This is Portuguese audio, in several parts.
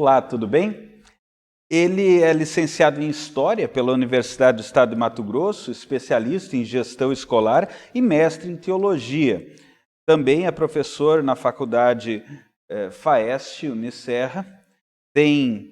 Olá, tudo bem? Ele é licenciado em História pela Universidade do Estado de Mato Grosso, especialista em gestão escolar e mestre em Teologia. Também é professor na Faculdade FAEST, Unicerra. Tem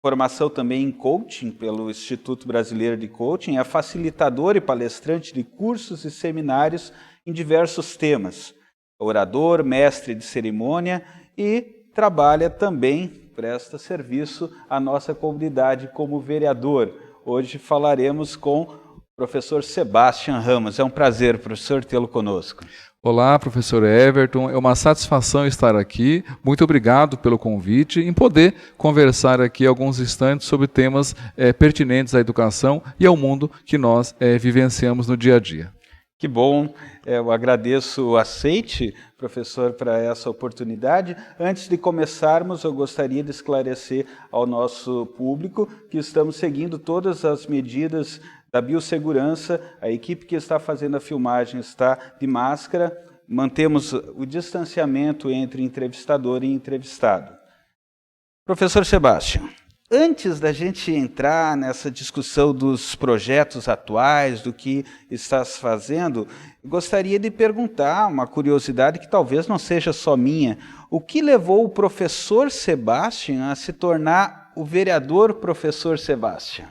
formação também em coaching pelo Instituto Brasileiro de Coaching. É facilitador e palestrante de cursos e seminários em diversos temas. Orador, mestre de cerimônia e trabalha também, presta serviço à nossa comunidade como vereador. Hoje falaremos com o professor Sebastian Ramos. É um prazer, professor, tê-lo conosco. Olá, professor Everton. É uma satisfação estar aqui. Muito obrigado pelo convite em poder conversar aqui alguns instantes sobre temas pertinentes à educação e ao mundo que nós vivenciamos no dia a dia. Que bom, eu agradeço o aceite, professor, para essa oportunidade. Antes de começarmos, eu gostaria de esclarecer ao nosso público que estamos seguindo todas as medidas da biossegurança. A equipe que está fazendo a filmagem está de máscara, mantemos o distanciamento entre entrevistador e entrevistado. Professor Sebastian, antes da gente entrar nessa discussão dos projetos atuais, do que estás fazendo, gostaria de perguntar uma curiosidade que talvez não seja só minha. O que levou o professor Sebastian a se tornar o vereador professor Sebastian?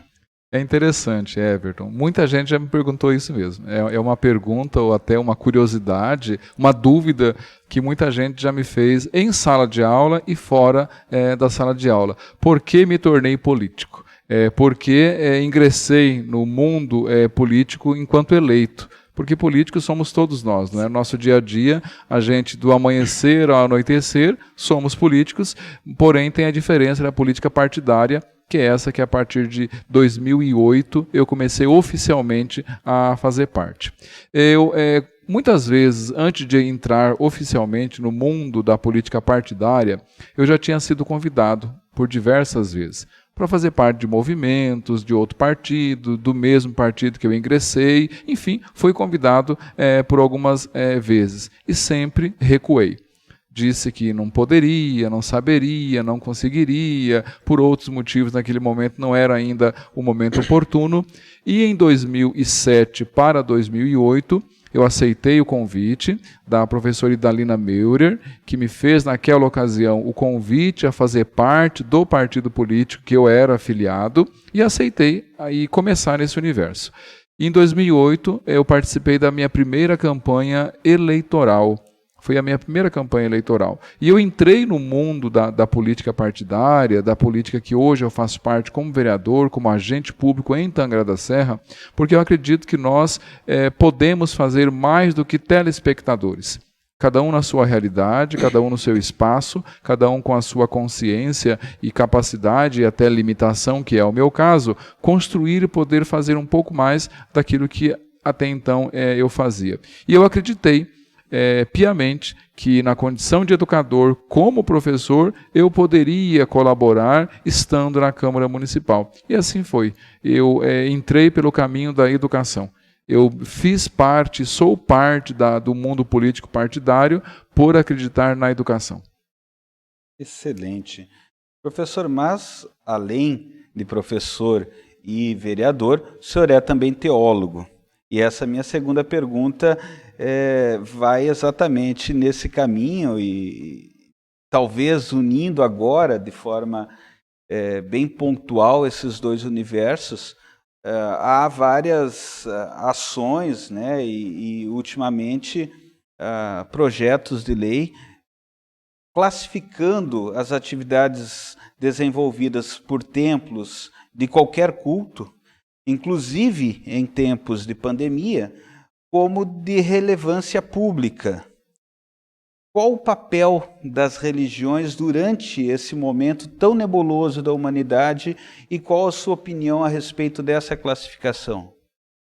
É interessante, Everton. Muita gente já me perguntou isso mesmo. É uma pergunta ou até uma curiosidade, uma dúvida que muita gente já me fez em sala de aula e fora da sala de aula. Por que me tornei político? Por que ingressei no mundo político enquanto eleito? Porque políticos somos todos nós, né? Nosso dia a dia, a gente do amanhecer ao anoitecer, somos políticos, porém tem a diferença da política partidária, que é essa que a partir de 2008 eu comecei oficialmente a fazer parte. Muitas vezes, antes de entrar oficialmente no mundo da política partidária, eu já tinha sido convidado por diversas vezes para fazer parte de movimentos, de outro partido, do mesmo partido que eu ingressei, enfim, fui convidado por algumas vezes e sempre recuei. Disse que não poderia, não saberia, não conseguiria, por outros motivos naquele momento não era ainda o momento oportuno. E em 2007 para 2008, eu aceitei o convite da professora Idalina Meurer, que me fez naquela ocasião o convite a fazer parte do partido político que eu era afiliado e aceitei aí começar nesse universo. Em 2008, eu participei da minha primeira campanha eleitoral. Foi a minha primeira campanha eleitoral. E eu entrei no mundo da política partidária, da política que hoje eu faço parte como vereador, como agente público em Tangará da Serra, porque eu acredito que nós podemos fazer mais do que telespectadores. Cada um na sua realidade, cada um no seu espaço, cada um com a sua consciência e capacidade e até limitação, que é o meu caso, construir e poder fazer um pouco mais daquilo que até então eu fazia. E eu acreditei piamente que na condição de educador, como professor, eu poderia colaborar estando na Câmara Municipal. E assim foi. Eu entrei pelo caminho da educação. Eu fiz parte, sou parte do mundo político partidário por acreditar na educação. Excelente. Professor, mas além de professor e vereador, o senhor é também teólogo. E essa minha segunda pergunta vai exatamente nesse caminho e talvez unindo agora de forma bem pontual esses dois universos. Há várias ações, né, e ultimamente projetos de lei classificando as atividades desenvolvidas por templos de qualquer culto, inclusive em tempos de pandemia, como de relevância pública. Qual o papel das religiões durante esse momento tão nebuloso da humanidade e qual a sua opinião a respeito dessa classificação?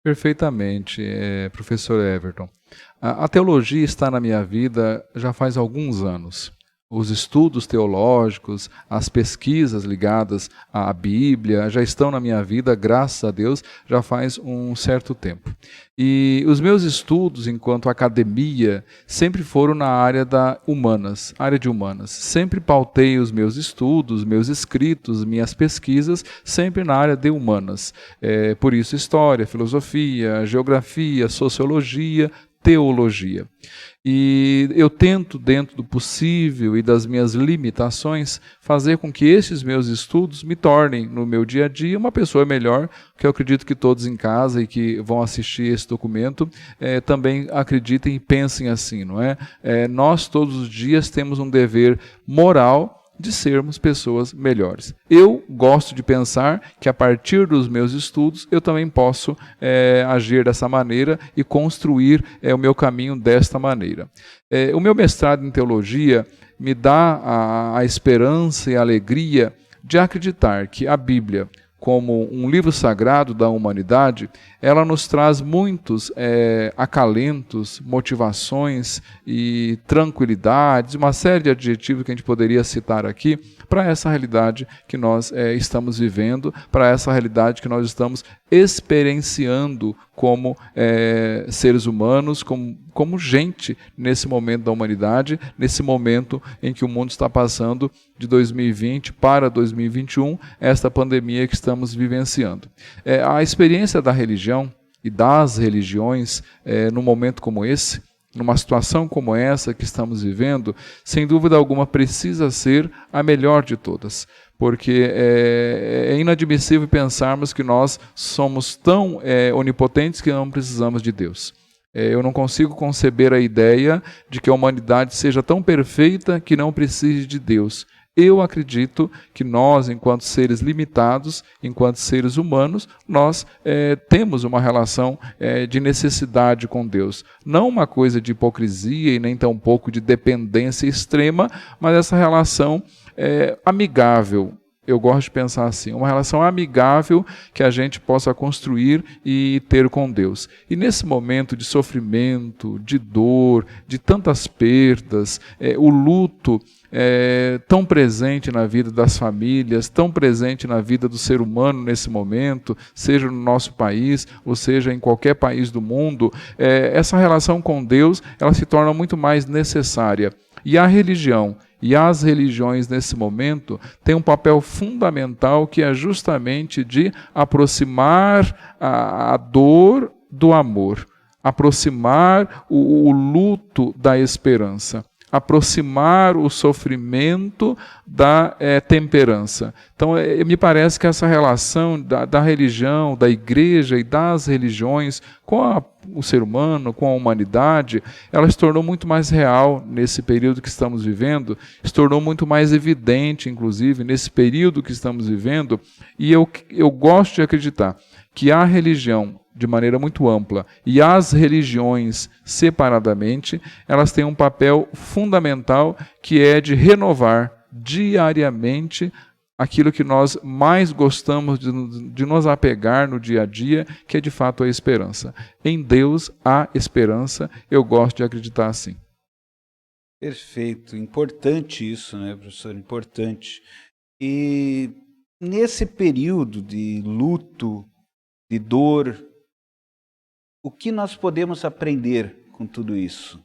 Perfeitamente, professor Everton. A teologia está na minha vida já faz alguns anos. Os estudos teológicos, as pesquisas ligadas à Bíblia já estão na minha vida, graças a Deus, já faz um certo tempo. E os meus estudos enquanto academia sempre foram na área área de humanas. Sempre pautei os meus estudos, meus escritos, minhas pesquisas, sempre na área de humanas. Por isso, história, filosofia, geografia, sociologia, teologia. E eu tento, dentro do possível e das minhas limitações, fazer com que esses meus estudos me tornem, no meu dia a dia, uma pessoa melhor, que eu acredito que todos em casa e que vão assistir esse documento também acreditem e pensem assim, não é? Nós todos os dias temos um dever moral de sermos pessoas melhores. Eu gosto de pensar que a partir dos meus estudos eu também posso agir dessa maneira e construir o meu caminho desta maneira. O meu mestrado em teologia me dá a esperança e a alegria de acreditar que a Bíblia, como um livro sagrado da humanidade, ela nos traz muitos acalentos, motivações e tranquilidades, uma série de adjetivos que a gente poderia citar aqui, para essa realidade que nós estamos vivendo, para essa realidade que nós estamos experienciando como seres humanos, como gente nesse momento da humanidade, nesse momento em que o mundo está passando de 2020 para 2021, esta pandemia que estamos vivenciando. A experiência da religião e das religiões num momento como esse, numa situação como essa que estamos vivendo, sem dúvida alguma precisa ser a melhor de todas, porque é inadmissível pensarmos que nós somos tão onipotentes que não precisamos de Deus. Eu não consigo conceber a ideia de que a humanidade seja tão perfeita que não precise de Deus. Eu acredito que nós, enquanto seres limitados, enquanto seres humanos, nós temos uma relação de necessidade com Deus. Não uma coisa de hipocrisia e nem tampouco de dependência extrema, mas essa relação amigável. Eu gosto de pensar assim, uma relação amigável que a gente possa construir e ter com Deus. E nesse momento de sofrimento, de dor, de tantas perdas, o luto tão presente na vida das famílias, tão presente na vida do ser humano nesse momento, seja no nosso país, ou seja em qualquer país do mundo, essa relação com Deus ela se torna muito mais necessária. E a religião e as religiões nesse momento têm um papel fundamental que é justamente de aproximar a dor do amor, aproximar o luto da esperança, aproximar o sofrimento da temperança. Então, me parece que essa relação da religião, da igreja e das religiões com o ser humano, com a humanidade, ela se tornou muito mais real nesse período que estamos vivendo, se tornou muito mais evidente, inclusive, nesse período que estamos vivendo, e eu gosto de acreditar que a religião, de maneira muito ampla, e as religiões separadamente, elas têm um papel fundamental que é de renovar diariamente aquilo que nós mais gostamos de nos apegar no dia a dia, que é de fato a esperança. Em Deus há esperança, eu gosto de acreditar assim. Perfeito, importante isso, né, professor? Importante. E nesse período de luto, de dor, o que nós podemos aprender com tudo isso?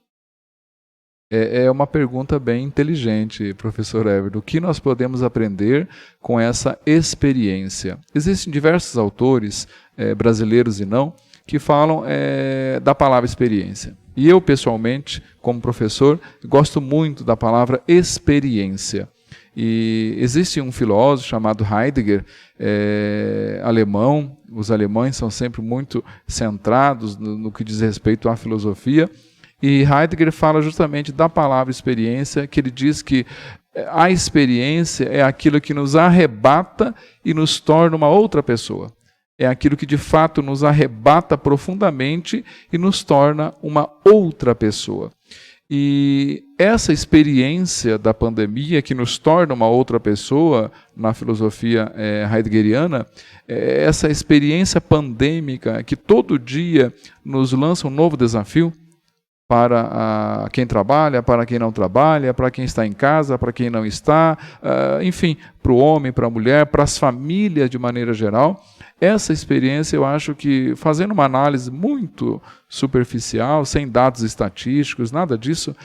É uma pergunta bem inteligente, professor Everton. O que nós podemos aprender com essa experiência? Existem diversos autores, brasileiros e não, que falam da palavra experiência. E eu, pessoalmente, como professor, gosto muito da palavra experiência. E existe um filósofo chamado Heidegger, alemão. Os alemães são sempre muito centrados no que diz respeito à filosofia. E Heidegger fala justamente da palavra experiência, que ele diz que a experiência é aquilo que nos arrebata e nos torna uma outra pessoa. É aquilo que de fato nos arrebata profundamente e nos torna uma outra pessoa. E essa experiência da pandemia que nos torna uma outra pessoa, na filosofia heideggeriana, essa experiência pandêmica que todo dia nos lança um novo desafio. para quem trabalha, para quem não trabalha, para quem está em casa, para quem não está, enfim, para o homem, para a mulher, para as famílias de maneira geral. Essa experiência, eu acho que, fazendo uma análise muito superficial, sem dados estatísticos, nada disso,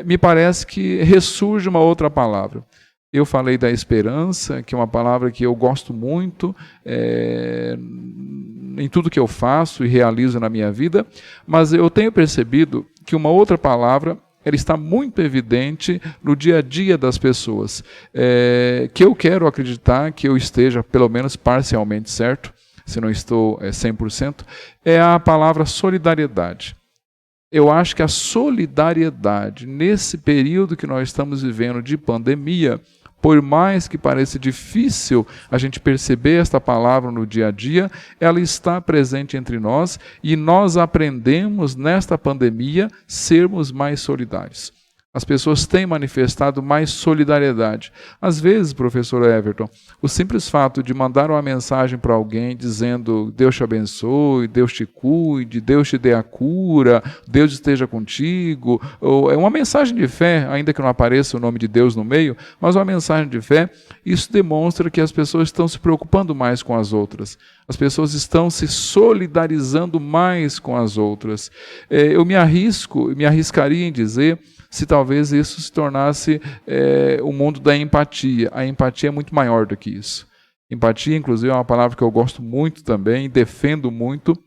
me parece que ressurge uma outra palavra. Eu falei da esperança, que é uma palavra que eu gosto muito em tudo que eu faço e realizo na minha vida, mas eu tenho percebido que uma outra palavra ela está muito evidente no dia a dia das pessoas, que eu quero acreditar que eu esteja pelo menos parcialmente certo, se não estou 100%, é a palavra solidariedade. Eu acho que a solidariedade, nesse período que nós estamos vivendo de pandemia, por mais que pareça difícil a gente perceber esta palavra no dia a dia, ela está presente entre nós e nós aprendemos nesta pandemia sermos mais solidários. As pessoas têm manifestado mais solidariedade. Às vezes, professor Everton, o simples fato de mandar uma mensagem para alguém dizendo Deus te abençoe, Deus te cuide, Deus te dê a cura, Deus esteja contigo, ou é uma mensagem de fé, ainda que não apareça o nome de Deus no meio, mas uma mensagem de fé, isso demonstra que as pessoas estão se preocupando mais com as outras. As pessoas estão se solidarizando mais com as outras. Eu me arriscaria em dizer se talvez isso se tornasse o mundo da empatia. A empatia é muito maior do que isso. Empatia, inclusive, é uma palavra que eu gosto muito também, defendo muito,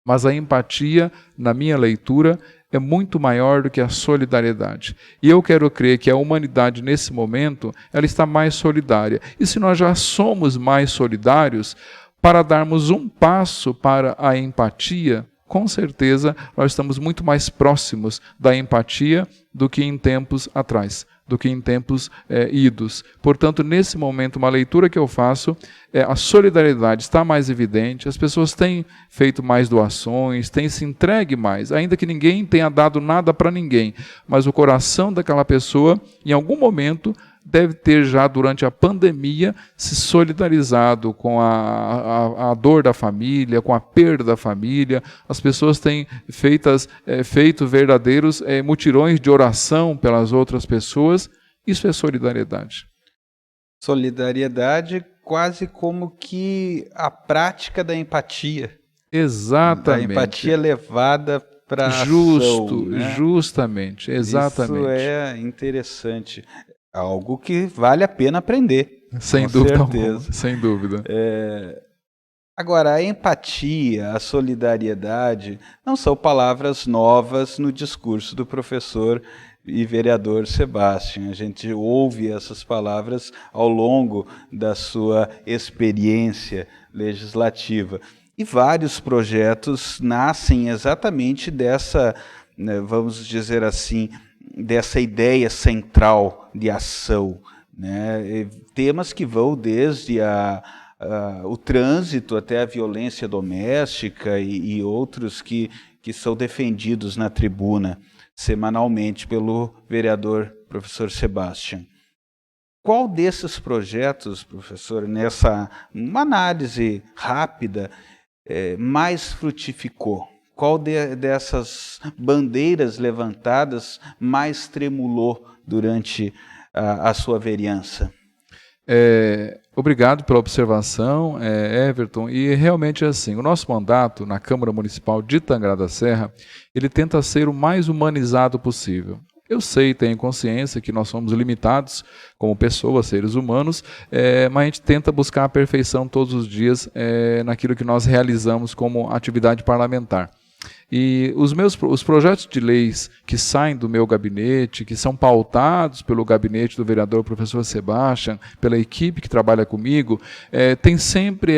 mas a empatia, na minha leitura, é muito maior do que a solidariedade. E eu quero crer que a humanidade, nesse momento, ela está mais solidária. E se nós já somos mais solidários, para darmos um passo para a empatia, com certeza nós estamos muito mais próximos da empatia do que em tempos atrás, do que em tempos idos. Portanto, nesse momento, uma leitura que eu faço, a solidariedade está mais evidente, as pessoas têm feito mais doações, têm se entregue mais, ainda que ninguém tenha dado nada para ninguém, mas o coração daquela pessoa, em algum momento, deve ter já durante a pandemia se solidarizado com a dor da família, com a perda da família. As pessoas têm feito verdadeiros mutirões de oração pelas outras pessoas. Isso é solidariedade. Solidariedade quase como que a prática da empatia. Exatamente. A empatia levada para a ação, né? Justamente, exatamente. Isso é interessante. Algo que vale a pena aprender. Sem dúvida alguma, sem dúvida. Agora, a empatia, a solidariedade, não são palavras novas no discurso do professor e vereador Sebastião. A gente ouve essas palavras ao longo da sua experiência legislativa. E vários projetos nascem exatamente dessa, vamos dizer assim, dessa ideia central de ação, né? Temas que vão desde o trânsito até a violência doméstica e outros que são defendidos na tribuna semanalmente pelo vereador professor Sebastião. Qual desses projetos, professor, nessa uma análise rápida, mais frutificou? Qual dessas bandeiras levantadas mais tremulou durante a sua vereança? Obrigado pela observação, Everton. E realmente é assim, o nosso mandato na Câmara Municipal de Tangará da Serra, ele tenta ser o mais humanizado possível. Eu sei, tenho consciência que nós somos limitados como pessoas, seres humanos, mas a gente tenta buscar a perfeição todos os dias naquilo que nós realizamos como atividade parlamentar. E os projetos de leis que saem do meu gabinete, que são pautados pelo gabinete do vereador professor Sebastião, pela equipe que trabalha comigo, tem sempre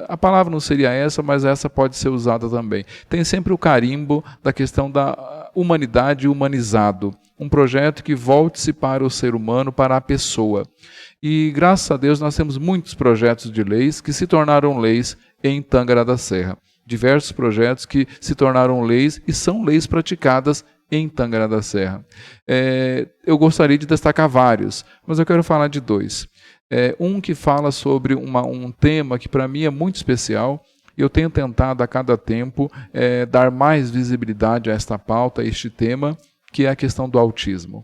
a palavra não seria essa, mas essa pode ser usada também. Tem sempre o carimbo da questão da humanidade humanizado. Um projeto que volte-se para o ser humano, para a pessoa. E graças a Deus nós temos muitos projetos de leis que se tornaram leis em Tangará da Serra. Diversos projetos que se tornaram leis e são leis praticadas em Tangará da Serra. Eu gostaria de destacar vários, mas eu quero falar de dois. Um que fala sobre um tema que para mim é muito especial Eu tenho tentado a cada tempo dar mais visibilidade a esta pauta, a este tema, que é a questão do autismo.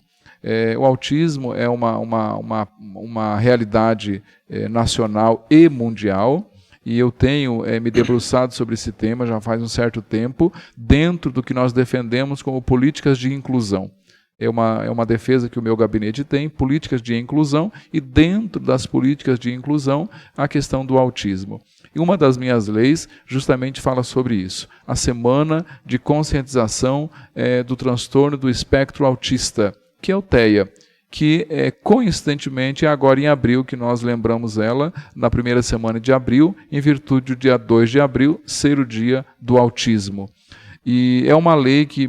O autismo é uma realidade nacional e mundial, e eu tenho me debruçado sobre esse tema já faz um certo tempo, dentro do que nós defendemos como políticas de inclusão. É uma defesa que o meu gabinete tem, políticas de inclusão, e dentro das políticas de inclusão, a questão do autismo. E uma das minhas leis justamente fala sobre isso. A Semana de Conscientização do Transtorno do Espectro Autista, que é o TEA, que coincidentemente é agora em abril que nós lembramos ela, na primeira semana de abril, em virtude do dia 2 de abril ser o dia do autismo. E é uma lei que,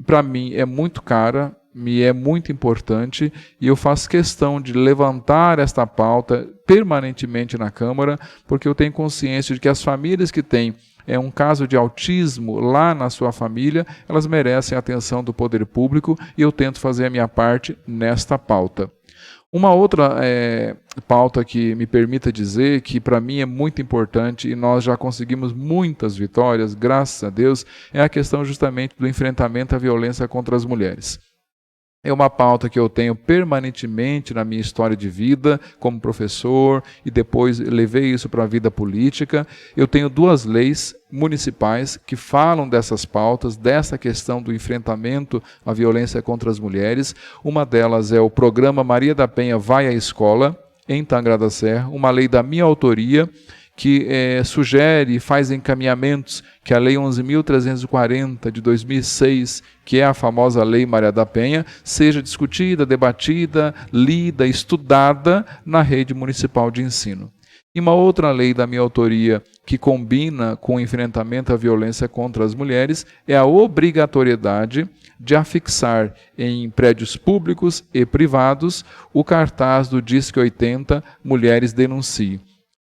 para mim, é muito cara, me é muito importante, e eu faço questão de levantar esta pauta permanentemente na Câmara, porque eu tenho consciência de que as famílias que têm um caso de autismo lá na sua família, elas merecem a atenção do poder público, e eu tento fazer a minha parte nesta pauta. Uma outra pauta que me permita dizer que para mim é muito importante e nós já conseguimos muitas vitórias, graças a Deus, é a questão justamente do enfrentamento à violência contra as mulheres. É uma pauta que eu tenho permanentemente na minha história de vida como professor e depois levei isso para a vida política. Eu tenho 2 leis municipais que falam dessas pautas, dessa questão do enfrentamento à violência contra as mulheres. Uma delas é o Programa Maria da Penha Vai à Escola, em Tangará da Serra, uma lei da minha autoria, que sugere e faz encaminhamentos que a Lei 11.340 de 2006, que é a famosa Lei Maria da Penha, seja discutida, debatida, lida, estudada na rede municipal de ensino. E uma outra lei da minha autoria que combina com o enfrentamento à violência contra as mulheres é a obrigatoriedade de afixar em prédios públicos e privados o cartaz do Disque 80 Mulheres Denunciem,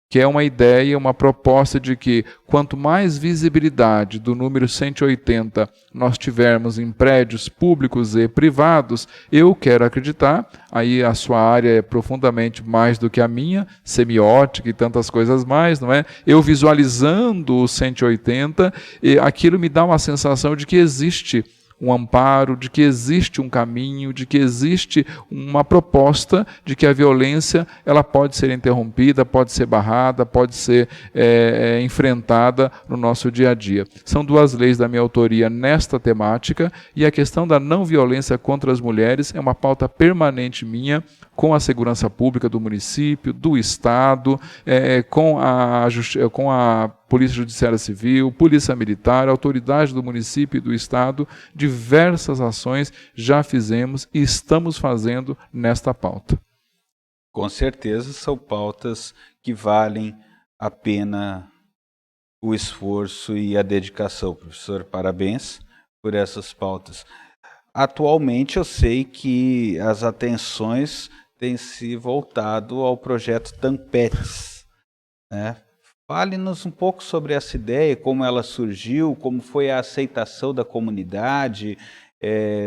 que é uma ideia, uma proposta de que quanto mais visibilidade do número 180 nós tivermos em prédios públicos e privados, eu quero acreditar, aí a sua área é profundamente mais do que a minha, semiótica e tantas coisas mais, não é? Eu visualizando o 180, aquilo me dá uma sensação de que existe um amparo, de que existe um caminho, de que existe uma proposta de que a violência ela pode ser interrompida, pode ser barrada, pode ser enfrentada no nosso dia a dia. São 2 leis da minha autoria nesta temática, e a questão da não violência contra as mulheres é uma pauta permanente minha, com a segurança pública do município, do Estado, com a Polícia Judiciária Civil, Polícia Militar, autoridade do município e do Estado, diversas ações já fizemos e estamos fazendo nesta pauta. Com certeza são pautas que valem a pena o esforço e a dedicação. Professor, parabéns por essas pautas. Atualmente eu sei que as atenções têm se voltado ao projeto Tampets, né? Fale-nos um pouco sobre essa ideia, como ela surgiu, como foi a aceitação da comunidade,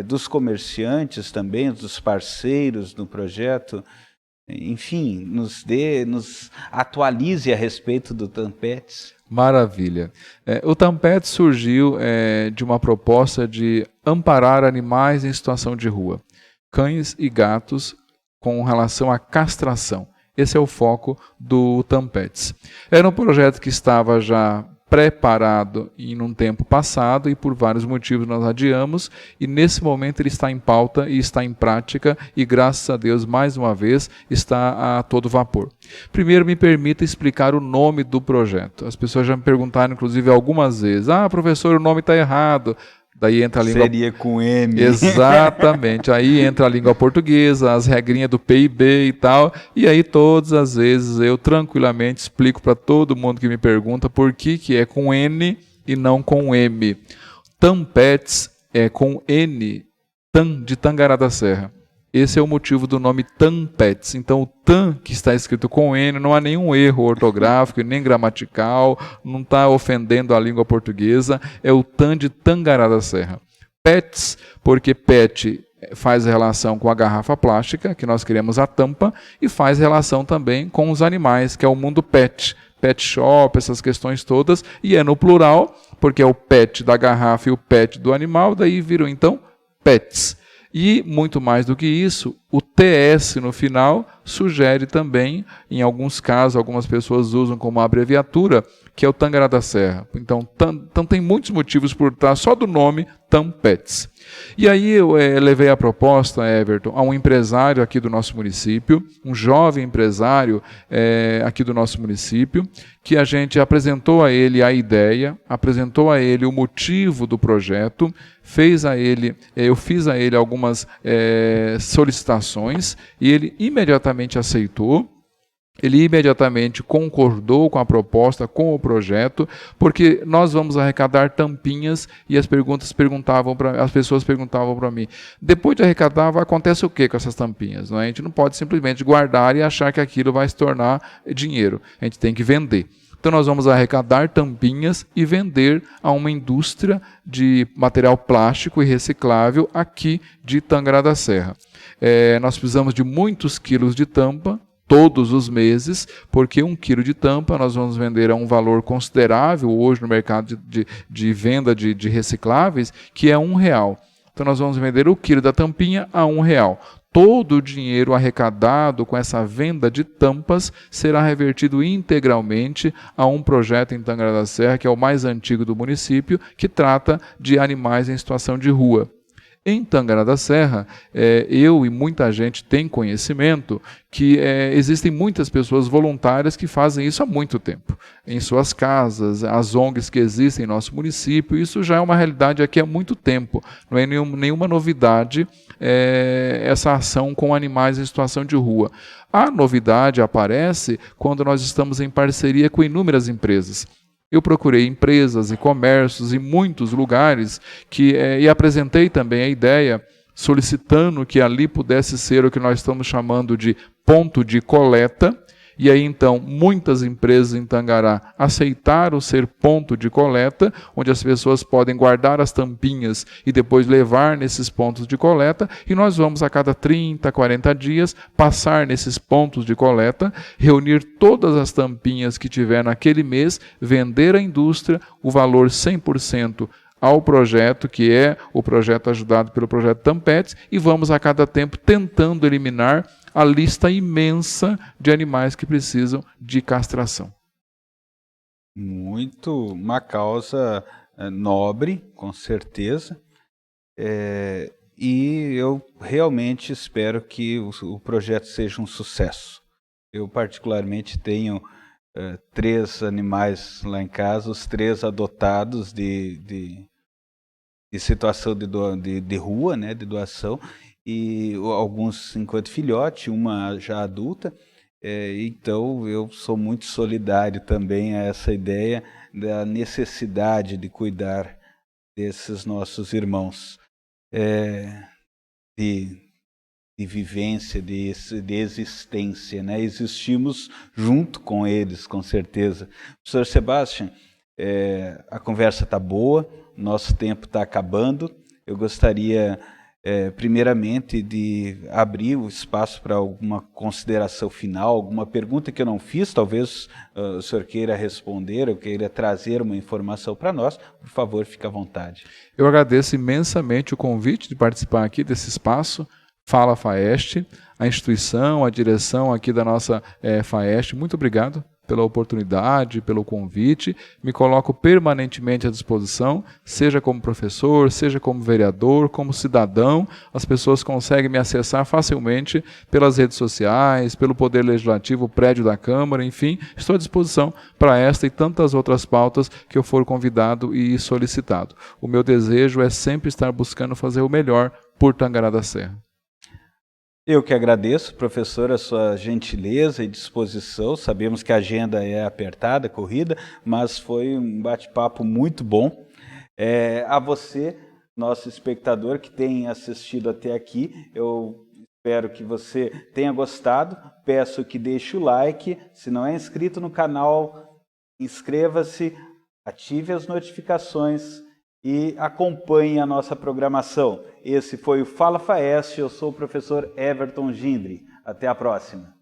dos comerciantes também, dos parceiros no projeto. Enfim, nos atualize a respeito do Tampets. Maravilha. O Tampets surgiu de uma proposta de amparar animais em situação de rua, cães e gatos com relação à castração. Esse é o foco do Tampets. Era um projeto que estava já preparado em um tempo passado e por vários motivos nós adiamos, e nesse momento ele está em pauta e está em prática e graças a Deus mais uma vez está a todo vapor. Primeiro me permita explicar o nome do projeto. As pessoas já me perguntaram inclusive algumas vezes, professor, o nome está errado. Daí entra a língua... Seria com M. Exatamente. Aí entra a língua portuguesa, as regrinhas do PIB e tal. E aí todas as vezes eu tranquilamente explico para todo mundo que me pergunta por que é com N e não com M. Tampets é com N, de Tangará da Serra. Esse é o motivo do nome Tampets. Então, o TAM, que está escrito com N, não há nenhum erro ortográfico, nem gramatical, não está ofendendo a língua portuguesa, é o TAM de Tangará da Serra. Pets, porque PET faz relação com a garrafa plástica, que nós queremos a tampa, e faz relação também com os animais, que é o mundo PET, pet shop, essas questões todas, e é no plural, porque é o pet da garrafa e o pet do animal, daí viram então pets. E, muito mais do que isso, o TS no final sugere também, em alguns casos, algumas pessoas usam como abreviatura, que é o Tangará da Serra. Então tem muitos motivos por trás só do nome Tampets. E aí eu levei a proposta, Everton, a um empresário aqui do nosso município, um jovem empresário aqui do nosso município, que a gente apresentou a ele a ideia, apresentou a ele o motivo do projeto, eu fiz a ele algumas solicitações e ele imediatamente aceitou. Ele imediatamente concordou com a proposta, com o projeto, porque nós vamos arrecadar tampinhas e as pessoas perguntavam para mim, depois de arrecadar, acontece o que com essas tampinhas? Não é? A gente não pode simplesmente guardar e achar que aquilo vai se tornar dinheiro. A gente tem que vender. Então nós vamos arrecadar tampinhas e vender a uma indústria de material plástico e reciclável aqui de Tangará da Serra. Nós precisamos de muitos quilos de tampa, todos os meses, porque 1 quilo de tampa nós vamos vender a um valor considerável hoje no mercado de venda de recicláveis, que é R$1. Então nós vamos vender o quilo da tampinha a R$1. Todo o dinheiro arrecadado com essa venda de tampas será revertido integralmente a um projeto em Tangará da Serra, que é o mais antigo do município, que trata de animais em situação de rua. Em Tangará da Serra, eu e muita gente tem conhecimento que existem muitas pessoas voluntárias que fazem isso há muito tempo. Em suas casas, as ONGs que existem em nosso município, isso já é uma realidade aqui há muito tempo. Não é nenhuma novidade essa ação com animais em situação de rua. A novidade aparece quando nós estamos em parceria com inúmeras empresas. Eu procurei empresas e comércios em muitos lugares e apresentei também a ideia, solicitando que ali pudesse ser o que nós estamos chamando de ponto de coleta. E aí, então, muitas empresas em Tangará aceitaram ser ponto de coleta, onde as pessoas podem guardar as tampinhas e depois levar nesses pontos de coleta. E nós vamos, a cada 30, 40 dias, passar nesses pontos de coleta, reunir todas as tampinhas que tiver naquele mês, vender à indústria o valor 100% ao projeto, que é o projeto ajudado pelo projeto Tampets, e vamos a cada tempo tentando eliminar a lista imensa de animais que precisam de castração. Uma causa nobre, com certeza, e eu realmente espero que o projeto seja um sucesso. Eu particularmente tenho 3 animais lá em casa, os 3 adotados de situação de rua, né, de doação, e alguns enquanto filhote, uma já adulta. Então eu sou muito solidário também a essa ideia da necessidade de cuidar desses nossos irmãos, de vivência, de existência, né? Existimos junto com eles, com certeza. Professor Sebastião, a conversa está boa, nosso tempo está acabando. Eu gostaria primeiramente de abrir o espaço para alguma consideração final, alguma pergunta que eu não fiz, talvez o senhor queira responder ou queira trazer uma informação para nós. Por favor, fique à vontade. Eu agradeço imensamente o convite de participar aqui desse espaço. Fala FAEST, a instituição, a direção aqui da nossa FAEST, muito obrigado pela oportunidade, pelo convite. Me coloco permanentemente à disposição, seja como professor, seja como vereador, como cidadão. As pessoas conseguem me acessar facilmente pelas redes sociais, pelo Poder Legislativo, o prédio da Câmara, enfim, estou à disposição para esta e tantas outras pautas que eu for convidado e solicitado. O meu desejo é sempre estar buscando fazer o melhor por Tangará da Serra. Eu que agradeço, professor, a sua gentileza e disposição. Sabemos que a agenda é apertada, corrida, mas foi um bate-papo muito bom. A você, nosso espectador que tem assistido até aqui, eu espero que você tenha gostado. Peço que deixe o like. Se não é inscrito no canal, inscreva-se, ative as notificações e acompanhe a nossa programação. Esse foi o Fala FAEST, eu sou o professor Everton Gindri. Até a próxima.